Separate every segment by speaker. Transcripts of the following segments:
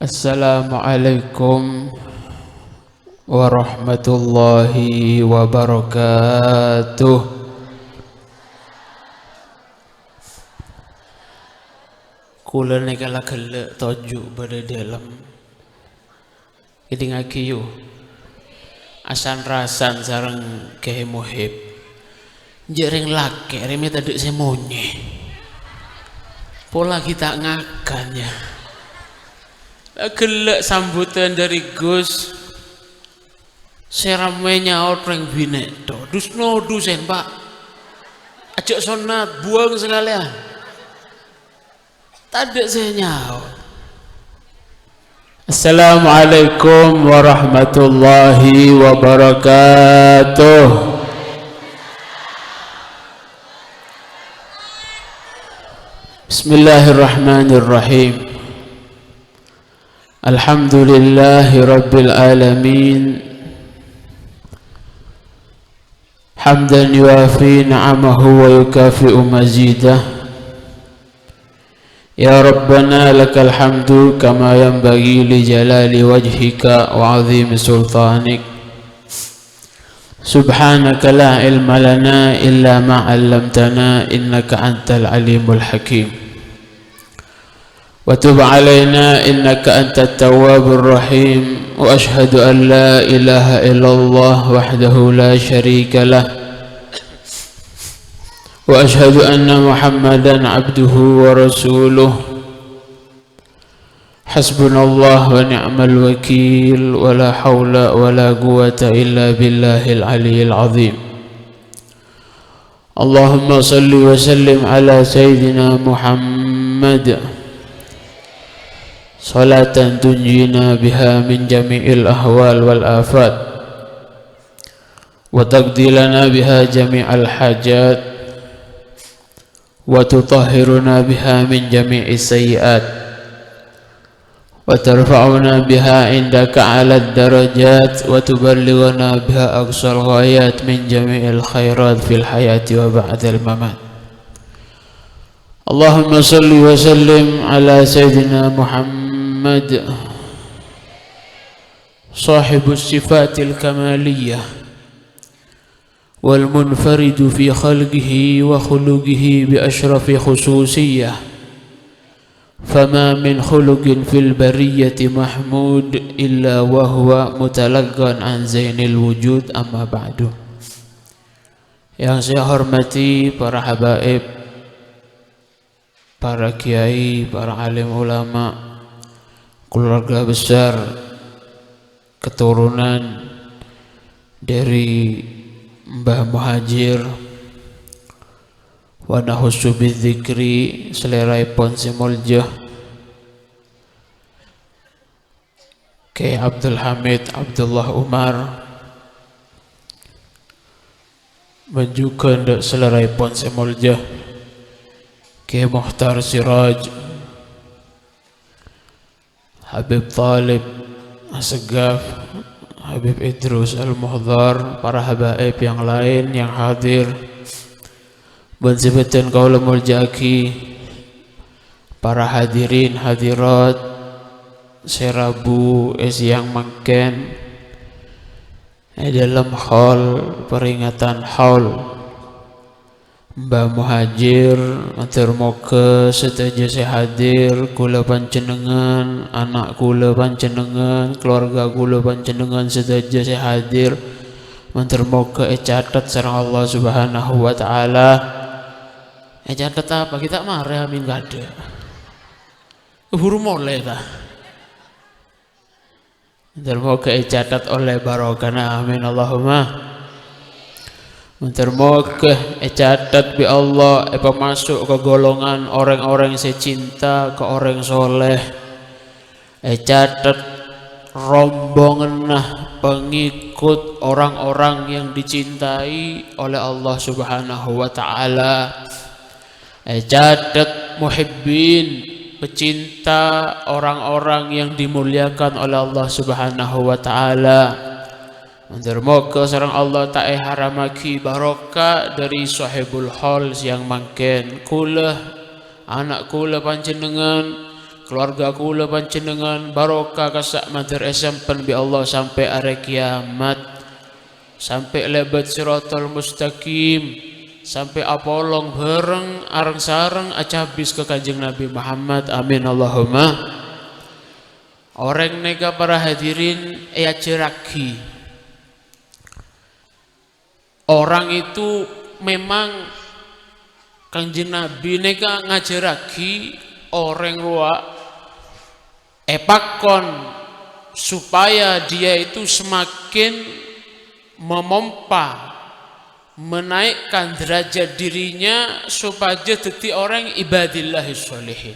Speaker 1: Assalamualaikum warahmatullahi wabarakatuh. Kula ni kala gelek tojuk pada dalam kita ngaki yu asan rasan sarang kehe muhib jering laki remi taduk semonye pola kita ngakannya gelek sambutan dari Gus seramenya orang binek do dus no dusen pak ajak sonat buang sekalian tadi saya nyawa. Assalamualaikum warahmatullahi wabarakatuh. Bismillahirrahmanirrahim. Alhamdulillahi rabbil alamin. Hamdan yuafi ni'amahu wa yukafi'u mazidah. Ya Rabbana lakal hamdu kama yanbaghi li jalali wajhika wa 'azimi sultanik. Subhanaka la ilma lana illa ma 'allamtana innaka antal alimul hakim. Wa tub 'alaina innaka antat tawwabur rahim. Wa ashhadu an la ilaha illallah wahdahu la syarika lah. Wa ashhadu anna Muhammadan abduhu wa rasuluh. Hasbunallah wa ni'mal wakil. Wa la hawla wa la quwata illa billahil aliyyil azim. Allahumma salli wa sallim ala sayyidina Muhammad salatan tunjina biha min jami'il ahwal wal afat wa taqdi lana biha jami'al hajat wa tutahhiruna biha min jami'is sayyi'at wa tarfa'una biha indaka 'alad darajat wa tuballighuna biha aqsal ghayat min jami'il khairat fil hayati wa ba'dal mamat. Allahumma salli wa sallim ala sayyidina Muhammad sahibus sifatil kamaliyah wal munfaridu fi khalqihi wa khuluqihi bi ashrafi khususiyah. Fama min khuluqin fil bariyati mahmud illa wa huwa mutalaggan an zainil wujud, amma ba'du. Yang saya hormati para habaib, para kiai, para alim ulama, keluarga besar, keturunan dari Mbah Muhajir, wa nahussu bidzikri seleraipun simuljah Kyai Abdul Hamid Abdullah Umar, menjukan seleraipun simuljah Kyai Mukhtar Siraj, Habib Talib Assegaf, Habib Idrus Al-Muhdhar, para habaib yang lain yang hadir, bensebetan kaula muljaki, para hadirin hadirat serabu yang mangken dalam hall peringatan haul Mbah Muhajir, matur moga sedaya hadir, kula panjenengan, anak kula panjenengan, keluarga kula panjenengan sedaya hadir, matur moga catat sareng Allah Subhanahu wa taala. Catat apa? Kita marah amin gak ada. Buru mulai ta. Matur moga catat oleh barokana amin Allahumma. Termoga catat bi Allah masuk ke golongan orang-orang yang cinta ke orang soleh. Catat rombongan pengikut orang-orang yang dicintai oleh Allah Subhanahu wa taala. Catat muhibbin, pecinta orang-orang yang dimuliakan oleh Allah Subhanahu wa taala. Semoga sareng Allah ta'ala haramaki barokah dari sahibul hal yang mangken kula, anak kula panjenengan, keluarga kula panjenengan barokah kasak mater esampen bi Allah sampai are kiamat, sampai lebat siratal mustaqim, sampai apolong bareng areng sareng acabis ke Kanjeng Nabi Muhammad. Amin Allahumma. Orang nega para hadirin ceraki. Orang itu memang Kanjeng Nabi nega ngajaraki orang luar epakon supaya dia itu semakin memompa, menaikkan derajat dirinya supaya jadi orang ibadillahis sholihin.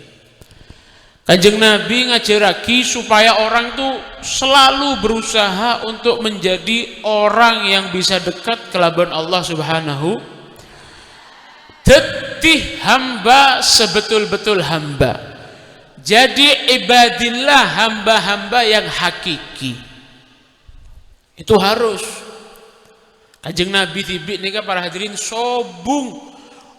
Speaker 1: Kanjeng Nabi ngajaraki supaya orang tuh selalu berusaha untuk menjadi orang yang bisa dekat ke laban Allah Subhanahu. Jadi hamba sebetul-betul hamba. Jadi ibadillah, hamba-hamba yang hakiki. Itu harus. Kanjeng Nabi tibik nika para hadirin sobung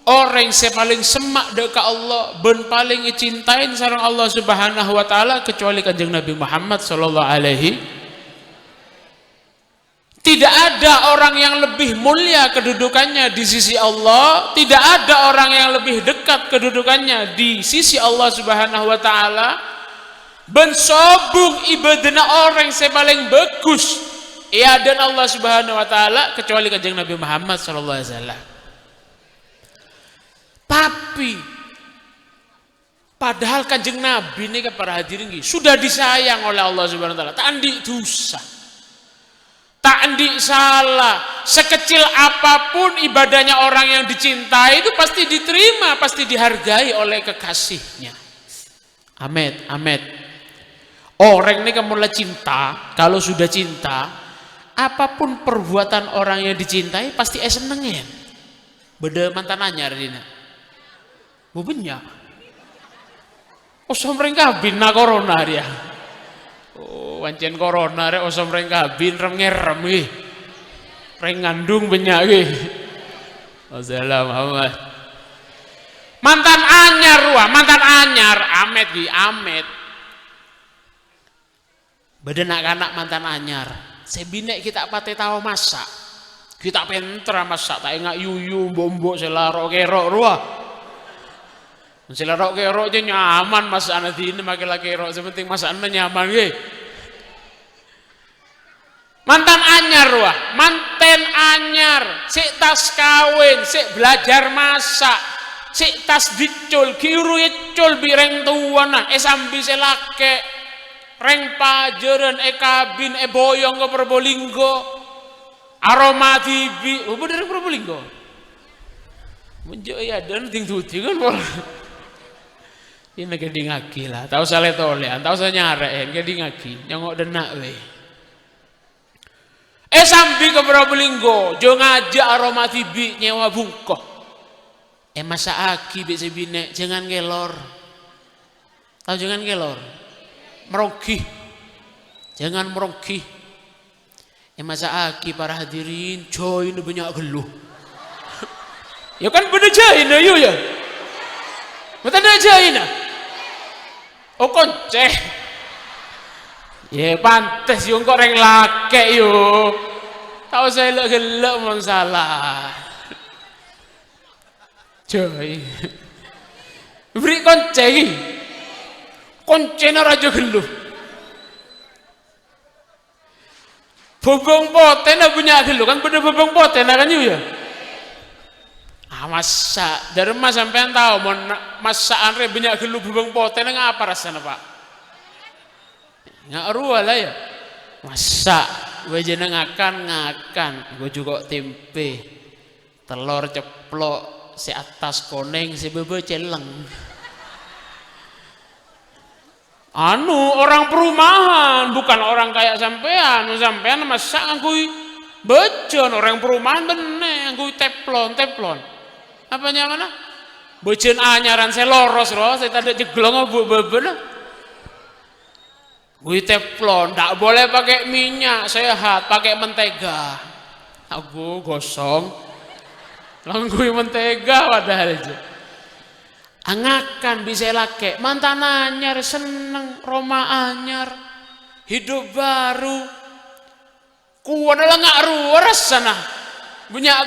Speaker 1: orang yang paling semak dekat Allah, ben paling cintain sareng Allah Subhanahu wa taala kecuali Kanjeng Nabi Muhammad sallallahu alaihi. Tidak ada orang yang lebih mulia kedudukannya di sisi Allah, tidak ada orang yang lebih dekat kedudukannya di sisi Allah Subhanahu wa taala. Ben sobung ibadana orang yang paling bagus ya dan Allah Subhanahu wa taala kecuali Kanjeng Nabi Muhammad sallallahu alaihi wasallam. Tapi padahal Kanjeng Nabi ini para hadirin sudah disayang oleh Allah Subhanahu wa taala, tak andi dosa, tak andi salah, sekecil apapun ibadahnya orang yang dicintai itu pasti diterima, pasti dihargai oleh kekasihnya. Amin, amin. Orang ini kamu mulai cinta, kalau sudah cinta, apapun perbuatan orang yang dicintai pasti senengin. Beda mantan anyar dina. Bubenya. Osomreng kabin na corona dia. Oh, wancen corona rek osomreng kabin rem ngerem iki. Reng ngandung banyak iki. Wassalamualaikum. Mantan anyar mantan anyar Amet ki, Amet. Beda anak mantan anyar. Sebinek kita pate tahu masak. Kita pentra masak tak ingat yuyu bombok selarok kerok ruah. Selarok kerok aja nyaman masakan ini makin lagi kerok sepenting masakan nyaman ge. Mantan anyar ruah, manten anyar, sik tas kawin, sik belajar masak, sik tas dicul, kiru icul bireng tuana, sambi selake, reng pajeran, kabin, boyong ke Probolinggo, aroma TV, dari Probolinggo. Menjauh ya dan tinggal kan boleh. Ini gede ngaki lah, tahu salah tolean, tahu saya nyarek, gede ngaki, nyongok denak we. Sambil ke Probolinggo, jo ngajak aroma TV nyewa bungkoh. Masa aki bisa bine, jangan gelor. Tahu jangan gelor, merogi, jangan merogi. Masa aki para hadirin, coy ini banyak geluh. Ya kan bener jain ayo ya, betul ada jain. Oh konceh, ya pantes yung koreng lake yo. Tahu saya gelak masalah. Coy, beri konceh, koncehnya raja geluh. Bobong poten punya geluh kan bener bobong poten kan yo ya. Masa dari mas sampean tahu mau masakan re banyak gelu bubeng poten ngapa rasanya pak? Nggak ruah lah ya. Masa gue jeneng ngakan, gue juga tempe, telur ceplok, si atas koneng, si bebe celeng. Orang perumahan, bukan orang kayak sampean masak gue bejon orang perumahan bener, gue teflon. Apanya mana? Bojen anyaran saya loros loh, saya tadi jeglong bu beben. Gue teflon, tak boleh pakai minyak sehat, pakai mentega. Aku gosong, langsung gue mentega padahal aja. Angakan bisa laki mantan anyar seneng Roma anyar hidup baru kuwana lah ngak ruas sana punya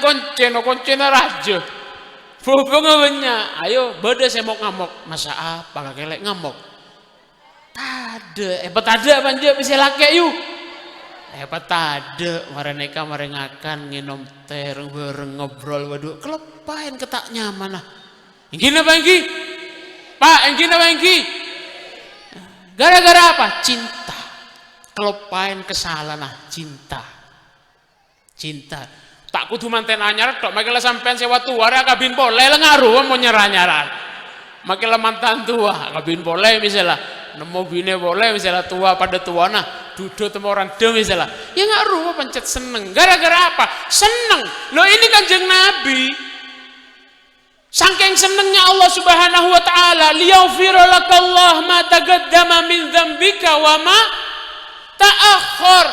Speaker 1: koncena raja bubungnya ayo beda saya mau ngamuk masa apa kelek ngamuk ada ada banjir bisa laki yuk ada mereka merengakan nginom teh bareng ngobrol waduh kelepain ketak nyaman lah gini apa yang Pak yang gini apa yang gara-gara apa cinta kelupain kesalahan lah cinta tak kudu manten anyar tok makilah sampean sewa tua ra kabin boleh lah ngaruh mau nyerah-nyerah makilah mantan tua kabin boleh misalnya nemu bine boleh misalnya tua pada tua nah duduk temu orang dem misalnya ya ngaruh pencet seneng gara-gara apa seneng lo ini Kanjeng Nabi saking senengnya Allah Subhanahu wa taala liyaghfira lakallah ma taqaddama min dzambika wa ma ta'akhkhar.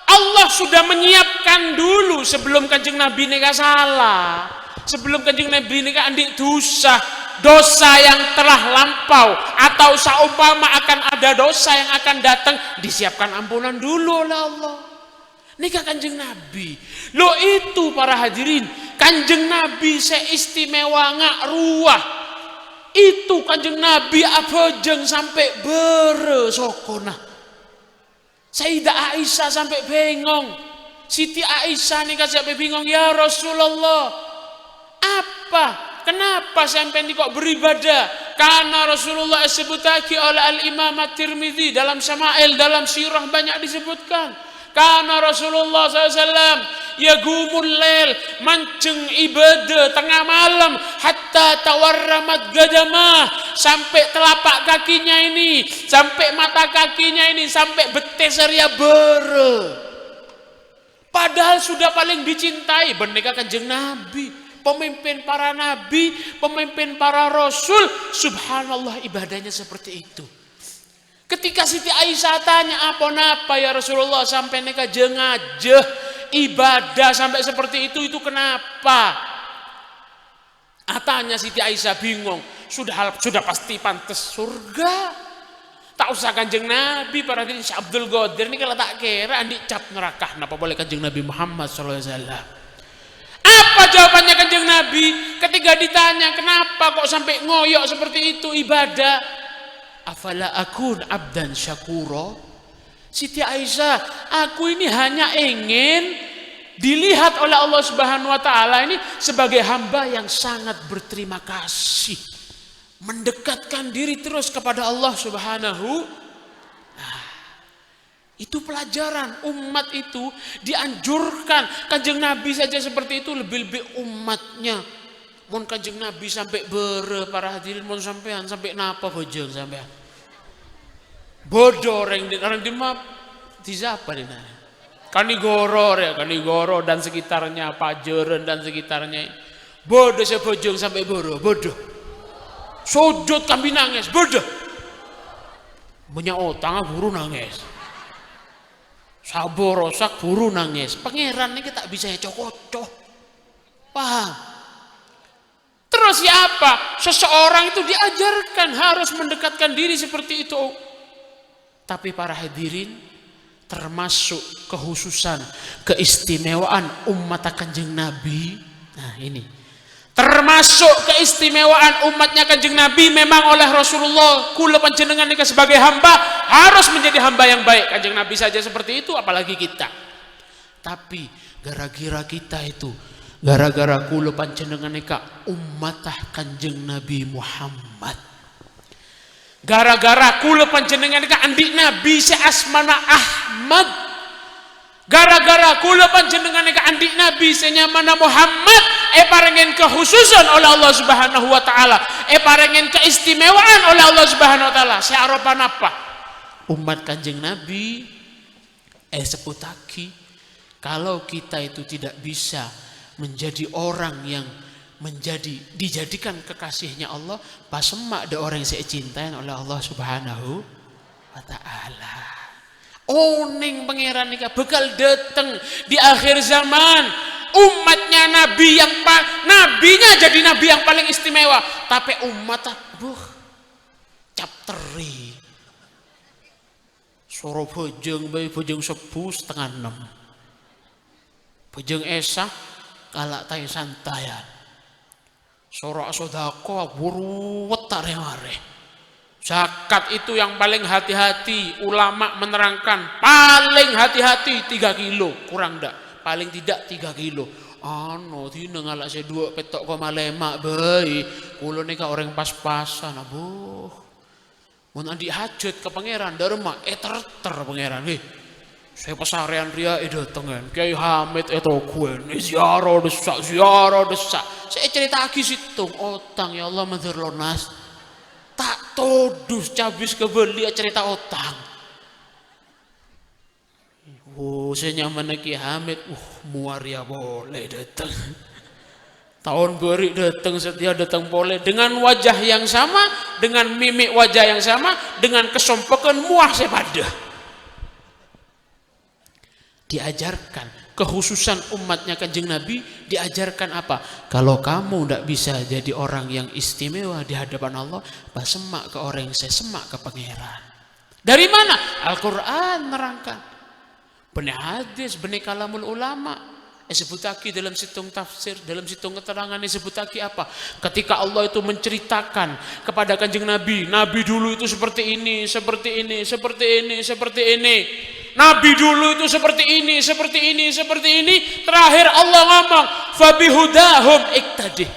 Speaker 1: Allah sudah menyiapkan dulu sebelum Kanjeng Nabi nikah salah. Sebelum Kanjeng Nabi nikah andik dosa yang telah lampau atau saumpama akan ada dosa yang akan datang disiapkan ampunan dulu oleh Allah. Nikah Kanjeng Nabi. Lo itu para hadirin, Kanjeng Nabi seistimewa ngak ruah. Itu Kanjeng Nabi abojeng sampai bere sokona. Sayyidah Aisyah sampai bengong. Siti Aisyah nikah sampai bingung, ya Rasulullah. Apa? Kenapa sampai ini kok beribadah? Karena Rasulullah disebutake oleh Al-Imam At-Tirmidzi dalam Syama'il, dalam sirah banyak disebutkan. Karena Rasulullah SAW yagumul lail mancing ibadah tengah malam hatta tawarramat gadamah sampai telapak kakinya ini sampai mata kakinya ini sampai beteseria bere padahal sudah paling dicintai berneka Kanjeng Nabi pemimpin para nabi pemimpin para rasul subhanallah ibadahnya seperti itu. Ketika Siti Aisyah tanya apa ya Rasulullah sampai nikah jengajeh ibadah sampai seperti itu kenapa? Tanya Siti Aisyah bingung, sudah pasti pantas surga. Tak usah Kanjeng Nabi para diri Abdul Qadir ini kalau tak kira andik cap neraka kenapa boleh Kanjeng Nabi Muhammad SAW. Apa jawabannya Kanjeng Nabi ketika ditanya kenapa kok sampai ngoyok seperti itu ibadah? Afala akun abdan syakura. Siti Aisyah, aku ini hanya ingin dilihat oleh Allah Subhanahu wa taala ini sebagai hamba yang sangat berterima kasih. Mendekatkan diri terus kepada Allah Subhanahu. Itu pelajaran umat itu dianjurkan. Kanjeng Nabi saja seperti itu lebih-lebih umatnya. Mun Kanjeng Nabi sampai bere para hadirin mun sampean sampai napa bojong sampean. Bodoh orang di map di siapa nih? Kanigoro dan sekitarnya, Pajeren dan sekitarnya. Bodoh saya bojong sampai boro, bodoh. Sujud kami nangis, bodoh. Punya utang buru nangis. Sabor rosak buru nangis. Pangeran ini kita bisa cocok. Paham? Terus siapa? Seseorang itu diajarkan harus mendekatkan diri seperti itu. Tapi para hadirin termasuk kekhususan, keistimewaan umat Kanjeng Nabi. Nah ini termasuk keistimewaan umatnya Kanjeng Nabi memang oleh Rasulullah kula panjenengan nikah sebagai hamba harus menjadi hamba yang baik. Kanjeng Nabi saja seperti itu apalagi kita. Tapi gara-gara kita itu gara-gara kula panjenengan nikah umat Kanjeng Nabi Muhammad. Gara-gara kula panjenengan nikah andik Nabi seasmana Ahmad. Gara-gara kula panjenengan nikah andik Nabi senyamana Muhammad parengen kekhususan oleh Allah Subhanahu wa taala, parengen keistimewaan oleh Allah Subhanahu wa taala. Searopan apa? Umat Kanjeng Nabi seputaki kalau kita itu tidak bisa menjadi orang yang dijadikan kekasihnya Allah, pas emak ada orang yang saya cintai oleh Allah Subhanahu wa taala. Oning pangeran nikah bekal dateng di akhir zaman umatnya nabi yang nabinya jadi nabi yang paling istimewa, tapi umat capteri soro bojeng bayi bojeng 5:30 bojeng esa kalak tay santayan soro sodako buru wetaremare. Zakat itu yang paling hati-hati, ulama menerangkan paling hati-hati 3 kilo, kurang ndak, paling tidak 3 kilo. Ano dina ngalak saya 2 petok koma lemak bayi, kulo nika orang pas-pasan, abuh. Mun andi hajat ke pangeran Dharma, terter pangeran, saya pesarian ria datengan, Kiai Hamid guen, ziarah desak. Saya cerita lagi situng, otang ya Allah mandur lonas. Tak todus cabis kebeli cerita otang. Saya nyaman Ki Hamid, muaria boleh datang. Tahun beri datang setia datang boleh dengan wajah yang sama, dengan mimik wajah yang sama, dengan kesompokan muah sepada. Diajarkan kekhususan umatnya Kanjeng Nabi, diajarkan apa? Kalau kamu tidak bisa jadi orang yang istimewa di hadapan Allah, semak ke orang yang saya semak ke pangeran. Dari mana? Al-Quran nerangkan. Benih hadis, benih kalamul ulama. Sebutaki dalam situng tafsir, dalam situng keterangan sebutaki apa? Ketika Allah itu menceritakan kepada Kanjeng Nabi, Nabi dulu itu seperti ini, seperti ini, seperti ini, seperti ini. Nabi dulu itu seperti ini, seperti ini, seperti ini. Terakhir Allah ngomong, fabihudahum iktadih.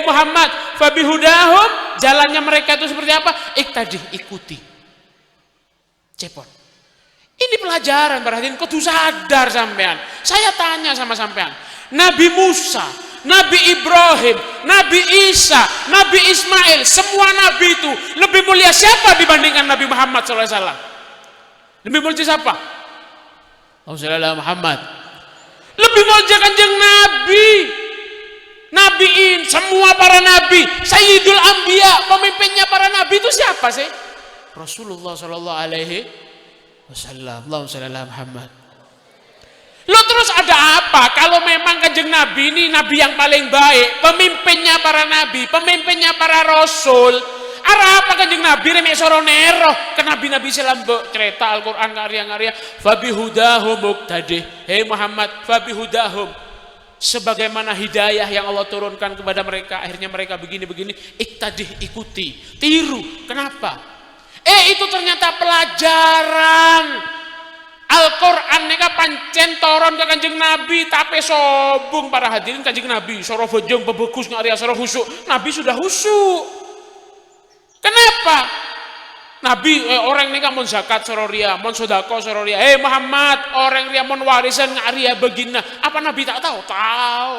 Speaker 1: Muhammad, fabihudahum, jalannya mereka itu seperti apa? Iktadih, ikuti. Cepot. Ini pelajaran, perhatian, kudu sadar sampean. Saya tanya sama sampean, Nabi Musa, Nabi Ibrahim, Nabi Isa, Nabi Ismail, semua nabi itu lebih mulia siapa dibandingkan Nabi Muhammad SAW? Lebih mulia siapa? Allahumma Muhammad. Lebih mulia Kanjeng Nabi. Nabiin, semua para nabi, Sayyidul Anbiya, pemimpinnya para nabi itu siapa sih? Rasulullah sallallahu alaihi wasallam. Allahumma Muhammad. Lo terus ada apa kalau memang Kanjeng Nabi ini nabi yang paling baik, pemimpinnya para nabi, pemimpinnya para rasul? Arah apa Kanjeng Nabi remek soronero ke nabi-nabi silam cerita Al-Qur'an karya-karya fabihudahum muqtadih. Muhammad, fabihudahum, sebagaimana hidayah yang Allah turunkan kepada mereka, akhirnya mereka begini-begini, iktadih, ikuti, tiru. Kenapa? Itu ternyata pelajaran. Al-Qur'an neka pancen toron ke Kanjeng Nabi, tapi sobung para hadirin Kanjeng Nabi soro bojong bebegus ngaria soro husuk. Nabi sudah husuk. Kenapa? Nabi orang ini kan mon zakat sororia, mon sodako sororia. Muhammad, orang ria mon warisan ngaria begina. Apa Nabi tak tahu? Tahu.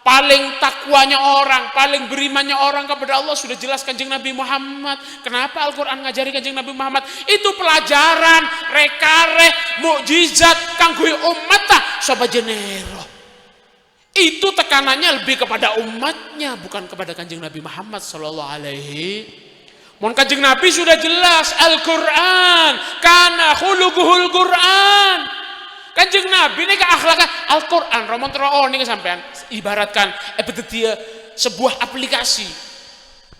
Speaker 1: Paling takwanya orang, paling berimannya orang kepada Allah sudah jelas Kanjeng Nabi Muhammad. Kenapa Al-Quran ngajari Kanjeng Nabi Muhammad? Itu pelajaran, rekare, mukjizat kanggo umat tak sobat jenero. Itu tekanannya lebih kepada umatnya, bukan kepada Kanjeng Nabi Muhammad sallallahu alaihi. Mon Kanjeng Nabi sudah jelas Al-Quran kana khuluquhul Quran. Kanjeng Nabi ini ke akhlaknya Al-Quran. Romon teroo ini sampean ibaratkan dia sebuah aplikasi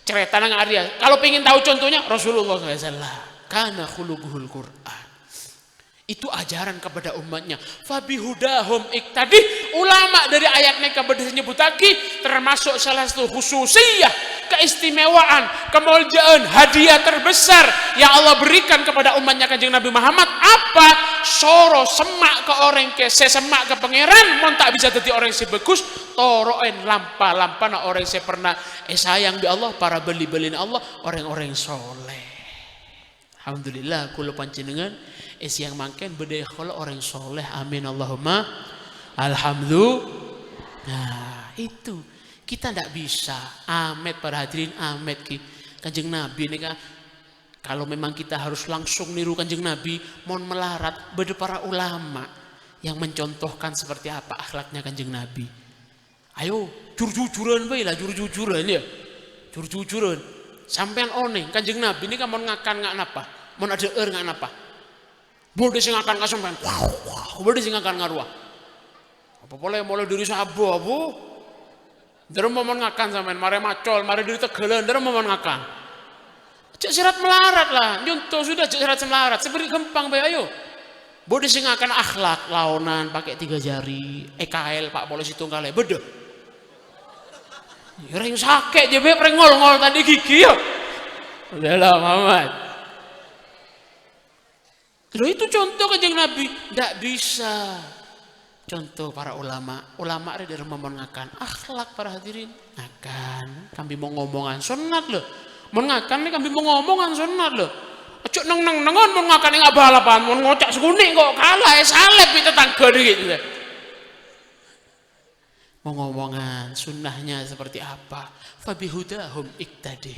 Speaker 1: cerita nang Arya. Kalau pengen tahu contohnya Rasulullah SAW kana khuluquhul Quran. Itu ajaran kepada umatnya. Fabihudahum iktadih. Ulama dari ayat mereka nyebut lagi termasuk salah satu khususiyah, keistimewaan, kemuliaan, hadiah terbesar yang Allah berikan kepada umatnya Kanjeng Nabi Muhammad. Apa? Soro semak ke orang ke sesemak ke pangeran. Mon tak bisa jadi orang yang bagus. Toroen lampa na orang yang pernah sayang di Allah, para beli-belin Allah, orang-orang soleh. Alhamdulillah kula panjenengan yang mangken bedai kalau orang soleh, amin Allahumma alhamdulillah. Nah itu kita tidak bisa amet para hadirin, amet ki Kanjeng Nabi ini kan. Kalau memang kita harus langsung niru Kanjeng Nabi, mohon melarat beda para ulama yang mencontohkan seperti apa akhlaknya Kanjeng Nabi. Ayo jujur-jujuran bae lah, jujur-jujuran ya, jujur-jujuran. Sampean oneng Kanjeng Nabi ini kan mau ngakan ngak napa, mau ada ngak napa. Boleh sing akan kasumpan, boleh sing akan ngaruah. Apa boleh mulai diri sabu abu. Derem momon ngakan sampean, mare macol, mare diri tegelen, derem momon ngakan. Cek sirat melarat lah, nyuntuh sudah cek sirat melarat, seperti gempang bae ayo. Bodi sing akan akhlak laonan pakai 3 jari, EKL Pak Polisi tunggal beda. Ya ring sakit je beb ngol-ngol tadi gigi ya. Udahlah Muhammad. Loh itu contoh kanjeng Nabi, ndak bisa. Contoh para ulama ada dari memengakan akhlak para hadirin akan kami mau ngomongan sunat loh mengakan nih kami mau ngomongan sunat loh cuk neng nengon mau ngakan nggak balapan mau ngocak sekunik kok kalah salep itu tangga gitu mau ngomongan sunnahnya seperti apa fabihudahum iktadi.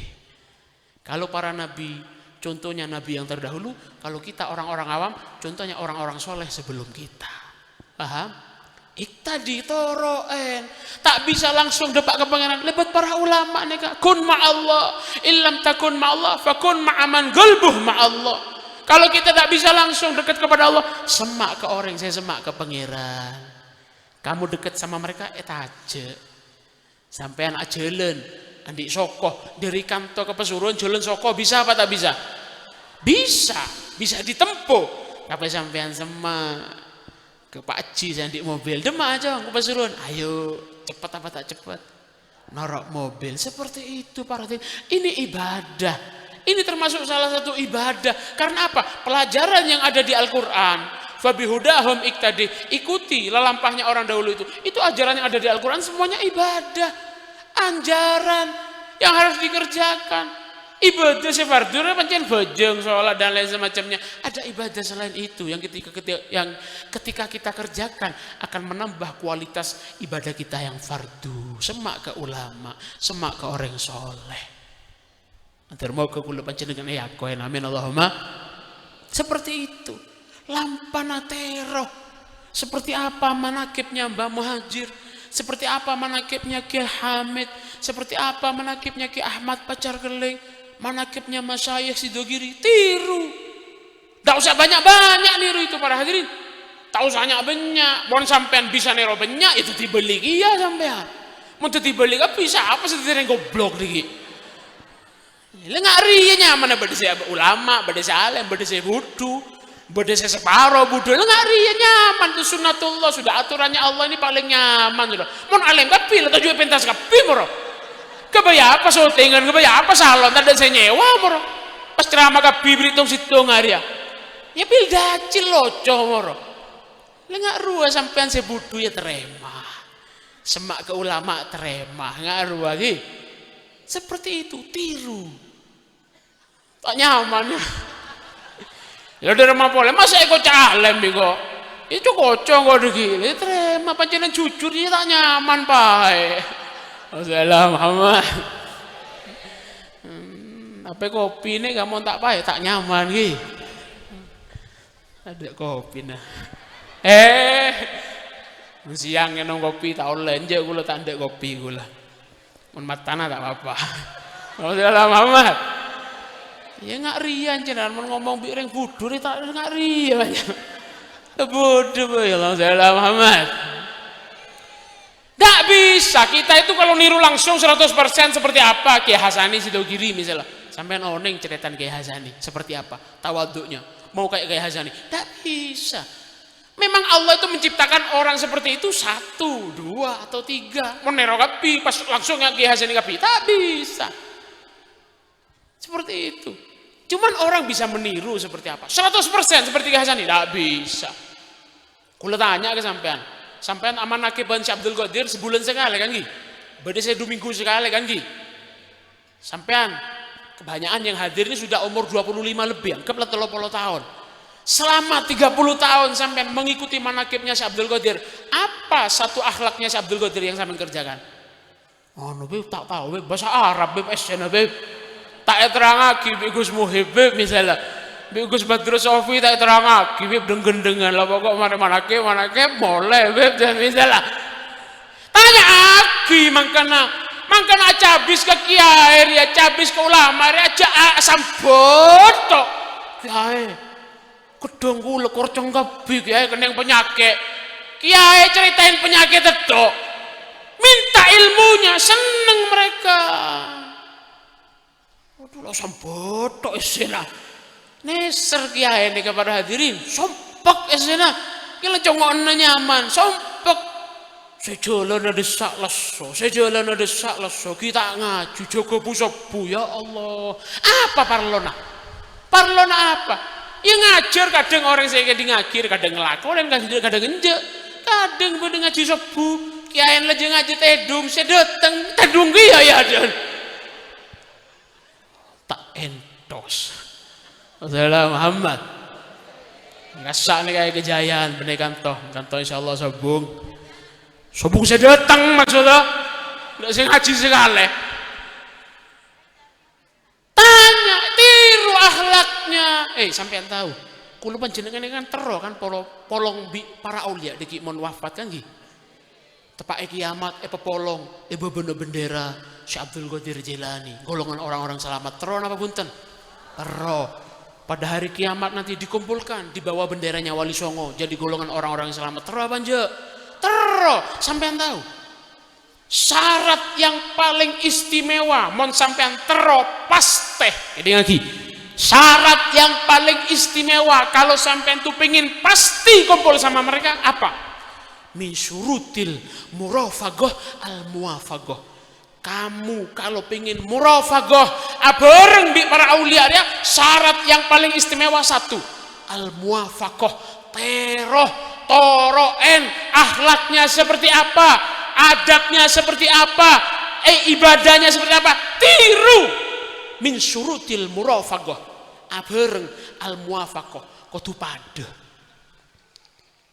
Speaker 1: Kalau para nabi contohnya nabi yang terdahulu, kalau kita orang-orang awam contohnya orang-orang soleh sebelum kita. Paham? Iktadi toroen. Tak bisa langsung depak ke pangeran. Lebat para ulama nih kak. Kun ma'allah. Illam takun ma'allah. Fakun ma'aman gulbuh ma'allah. Kalau kita tak bisa langsung dekat kepada Allah. Semak ke orang. Saya semak ke pangeran. Kamu dekat sama mereka. Aja. Sampai anak jalan. Andik sokoh. Dari kantor ke Pesuruan. Jalan sokoh. Bisa apa tak bisa? Bisa. Bisa ditempuh. Tapi sampean semak. Ke Pak Haji saya di mobil demak aja ke Pasuruan, ayo cepat apa tak cepat norok mobil seperti itu para hadirin. Ini ibadah, ini termasuk salah satu ibadah. Karena apa? Pelajaran yang ada di Al-Quran fabihudahum iktadi, ikuti lelampahnya orang dahulu itu ajaran yang ada di Al-Quran semuanya ibadah, anjaran yang harus dikerjakan. Ibadah sefardu pancen bojong sholat dan lain semacamnya. Ada ibadah selain itu yang ketika kita kerjakan akan menambah kualitas ibadah kita yang fardu. Semak ke ulama, semak ke orang soleh. Antar mau ke kula panjenengan ya koen amin Allahumma. Seperti itu. Lampanatero. Seperti apa manakibnya Mbah Muhajir? Seperti apa manakibnya Ki Hamid? Seperti apa manakibnya Ki Ahmad Pacar Geling? Manakibnya Masyayikh Sidogiri, tiru. Tak usah banyak-banyak niru itu para hadirin. Tak usah banyak. Mau sampean bisa niru banyak itu dibeli iya sampean. Mau dibeli kan bisa apa sedene goblok iki. Lah ngari nyaman bade saya ulama, bade saya alim, bade saya wudu, bade saya separo wudu. Lah ngari nyaman itu sunnatullah sudah aturannya Allah ini paling nyaman sudah. Mun alim kapil atau juga pentas kapil moro. Kebaya apa syutingan, kebaya apa salon, tadi saya nyewa moro. Pas ceramah ke bibir itu situ ngari ya. Ya pil dacil loco moro. Lengak ruah sampean sebudu ya terima. Semak ke ulama terima, ngaruh lagi. Seperti itu tiru. Tak nyaman. Ya udah rumah boleh, masa ikut calem kok. Itu kocok kok begini, terima pancenan jujur ya tak nyaman pae. Assalamualaikum. Apa kopi ini kamu tak pahit tak nyaman ki. Ada kopi nah. Siang ngenong kopi tak oleh nje kula tak ndek kopi kula. Mun matana tak apa-apa. Assalamualaikum. Ya ngak rian jenengan mun ngomong bi ring budur tak ngak rian. Bodoh ya Assalamualaikum. Tidak bisa, kita itu kalau niru langsung 100% seperti apa Kiai Hasani Sidogiri misalnya. Sampai oning ceritaan Kiai Hasani seperti apa tawaduknya, mau kayak Kiai Hasani. Tidak bisa. Memang Allah itu menciptakan orang seperti itu 1, 2 atau 3. Menero kapi pas langsung Kiai Hasani kapi. Tak bisa. Seperti itu. Cuman orang bisa meniru seperti apa? 100% seperti Kiai Hasani. Tidak bisa. Kula tanya ke sampean aman akiban si Abdul Qadir sebulan sekali kan Ki? Bade saya 2 minggu sekali kan Ki? Sampean kebanyakan yang hadir ini sudah umur 25 lebih, anggaplah 30 tahun. Selama 30 tahun sampean mengikuti manakibnya si Abdul Qadir, apa satu akhlaknya si Abdul Qadir yang sampean kerjakan? Oh, nabi tak tahu, bahasa Arab, beb, tak terangake Gus Muhib misalnya. Gus Badrus Sofi tak terangake denggen-dengan lah pokok manake boleh beb dan misalnya. Tanya aki mangkana cabis ke kiai ya cabis ke ulama ya aja samboto kiai kedong kula korcong kabeh kiai kena penyakit kiai ceritain penyakit itu, minta ilmunya, seneng mereka. Waduh lo sambotok esena neser kiai ini kepada hadirin sompek esena kira congoknya nyaman sompek sejalan ada sak leso kita ngaji jaga pusobu ya Allah apa parlona apa ya ngajar kadang orang saya kadang ngakir kadang ngelakuin kadang ngenjek kadang pada ngaji sobu kiai lagi ngaji tedung saya datang tedung ya dan tak entos Salam Muhammad ngasak nih kayak kejayaan bener kantoh insyaallah sobung saya datang maksudnya nggak saya ngaji sekali tanya tiru akhlaknya sampean tahu kulo panjenengan ini kan tero kan polong para aulia diki mon wafat kan gitu tepak kiamat pepolong bebenah bendera Syekh Abdul Qadir Jilani golongan orang-orang selamat tero apa punten tero pada hari kiamat nanti dikumpulkan di bawah benderanya Wali Songo jadi golongan orang-orang selamat tero apa nje tero sampean tahu syarat yang paling istimewa mon sampean tero pas teh jadi lagi syarat yang paling istimewa kalau sampean tuh pengen pasti kumpul sama mereka apa min syurutil murafaqah al muwafaqah kamu kalau pengen murafaqah bareng di para aulia dia syarat yang paling istimewa satu al muwafaqah toroen akhlaknya seperti apa adabnya seperti apa ibadahnya seperti apa tiru min syurutil murafaqah bareng al muwafaqah kudu padha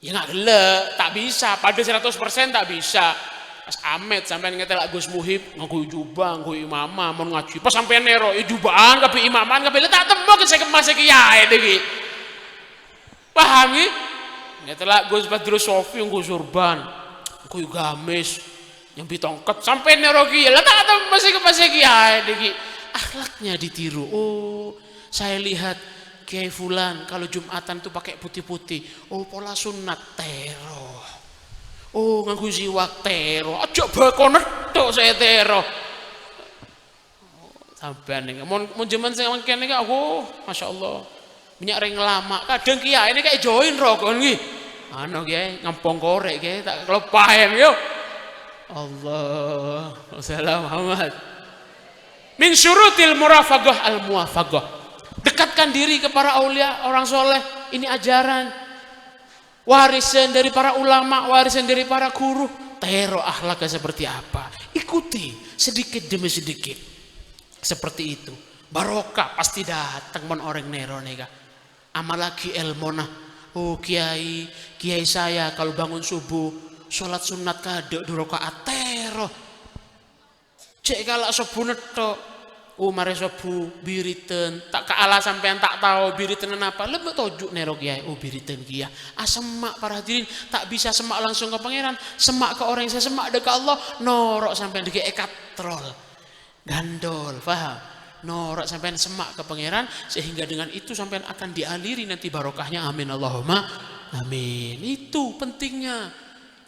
Speaker 1: ya nggak gelek tak bisa pada 100% tak bisa pas Ahmed sampai ngetelak Gus Muhib ngaku jubah ngaku imamah mau ngaji pas sampai nero jubahan kapi imaman kapi tak tembok saya kemas kiai deh paham ya ngetelak Gus Badrus Sofi ngaku surban ngaku gamis yang pitongket sampai nero kiai lah tak tembok kemas kiai deh akhlaknya ditiru oh saya lihat Kiai Fulan kalau Jumatan tuh pakai putih-putih. Oh pola sunat tero. Oh nganggo siwak tero. Aja bakon tok saya tero. Sampean ning mun jaman sing kene iki aku masyaallah. Minyak ring lama. Kadang kiai ini kayak join rokok nggih. Ano kiai ngampong korek kiai tak klepahen yo. Allah. Salam Muhammad. Min syurutil murafaqah al muwafaqah. Dekatkan diri kepada aulia orang soleh ini ajaran warisan dari para ulama warisan dari para guru tero akhlaknya seperti apa ikuti sedikit demi sedikit seperti itu barokah pasti datang mon orang nero nega amalaki elmona oh kiai saya kalau bangun subuh sholat sunat kadek 2 rakaat tero cek kalau subuh netok mare sobu biriten tak kaala sampean tak tahu biriten apa lebih tojuk nero kiai biriten kia semak para hadirin tak bisa semak langsung ke pangeran semak ke orang yang saya semak dekat Allah norok sampean dike ekatrol gandol paham norok sampean semak ke pangeran sehingga dengan itu sampean akan dialiri nanti barokahnya amin Allahumma amin itu pentingnya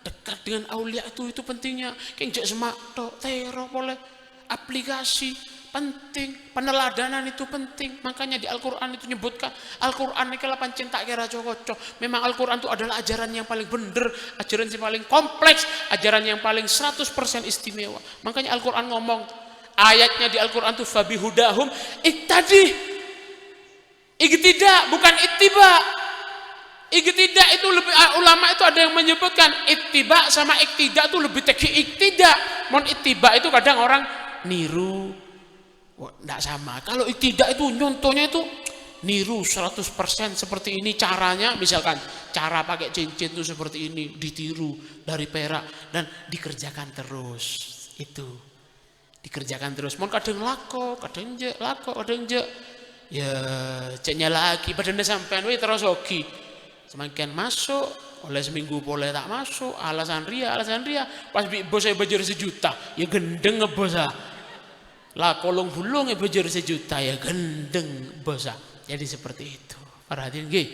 Speaker 1: dekat dengan aulia itu pentingnya kenjak semak tok tero boleh aplikasi penting peneladanan itu penting makanya di Al-Quran itu nyebutkan Al-Quran ini kalau pancen tak kira cocok memang Al-Quran itu adalah ajaran yang paling bener ajaran yang paling kompleks ajaran yang paling 100% istimewa makanya Al-Quran ngomong ayatnya di Al-Quran itu fabihudahum iktadi iktidak bukan ittiba iktidak itu lebih ulama itu ada yang menyebutkan ittiba sama iktidak itu lebih tinggi iktidak mon ittiba itu kadang orang niru tidak sama. Kalau tidak itu nyontohnya itu niru 100% seperti ini caranya misalkan cara pakai cincin itu seperti ini ditiru dari perak dan dikerjakan terus itu dikerjakan terus. Mau kadang lako, kadang je ya ceknya lagi badannya sampai terus oke semakin masuk oleh seminggu boleh tak masuk alasan ria pas bos saya bajar 1 juta ya gendeng ngebos lah kolong bulung ya bajar 1 juta ya gendeng bosa jadi seperti itu Para hadirin nggih,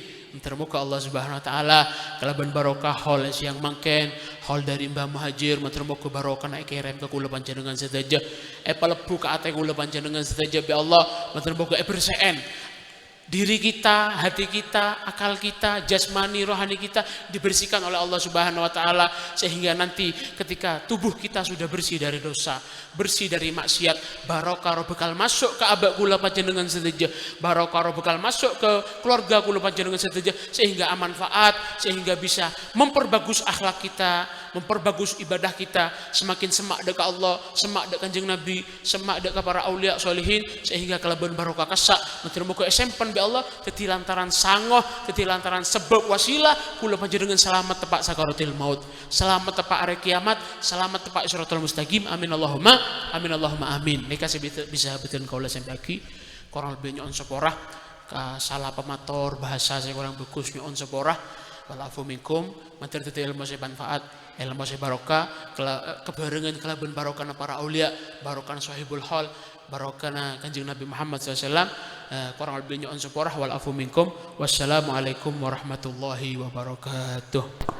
Speaker 1: muga Allah Subhanahu wa taala kalaban barokah haul siang mangken, haul dari Mbah Muhajir, muga barokah naik kirim ke kula panjenengan sedaja. Palebu ka ate kula panjenengan sedaja bi Allah, muga berseen diri kita, hati kita, akal kita, jasmani, rohani kita dibersihkan oleh Allah Subhanahu wa taala sehingga nanti ketika tubuh kita sudah bersih dari dosa, bersih dari maksiat, barokah bekal masuk ke abak kula panjenengan sedaja, barokah bekal masuk ke keluarga kula panjenengan sedaja sehingga manfaat, sehingga bisa memperbagus akhlak kita, memperbagus ibadah kita, semakin semak dekat Allah, semak dekat Kanjeng Nabi, semak dekat para aulia solihin sehingga kalaban barokah kasak muga esempen be Allah dadi lantaran sangoh, dadi lantaran sebab wasilah kula panjenengan selamat tepak sakaratil maut, selamat tepak hari kiamat, selamat tepak siratal mustaqim. Amin Allahumma amin Allahumma amin. Nek bisa betul kaula sampai lagi kurang lebih nyon seporah salah pemator bahasa saya kurang bagus nyon seporah. Walafu minkum materi ilmu saya manfaat, ilmu saya barokah, kebarengan kelaban barokah para aulia, barokah sahibul hal, barokah Kanjeng Nabi Muhammad SAW. Kurang lebih nyon seporah. Walafu minkum, wassalamualaikum warahmatullahi wabarakatuh.